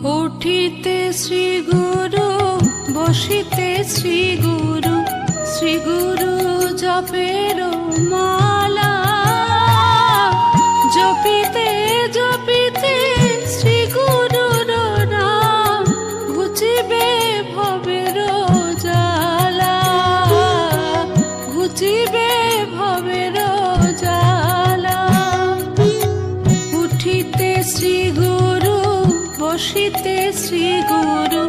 উঠিতে শ্রী গুরু বসিতে শ্রী গুরু, শ্রী গুরু জপের মালা, জপিতে জপিতে শ্রী গুরুর নাম, ঘুচিবে ভবের জ্বালা, ঘুচিবে ভবের জ্বালা। উঠিতে শ্রী গুরু বসিতে শ্রী গুরু,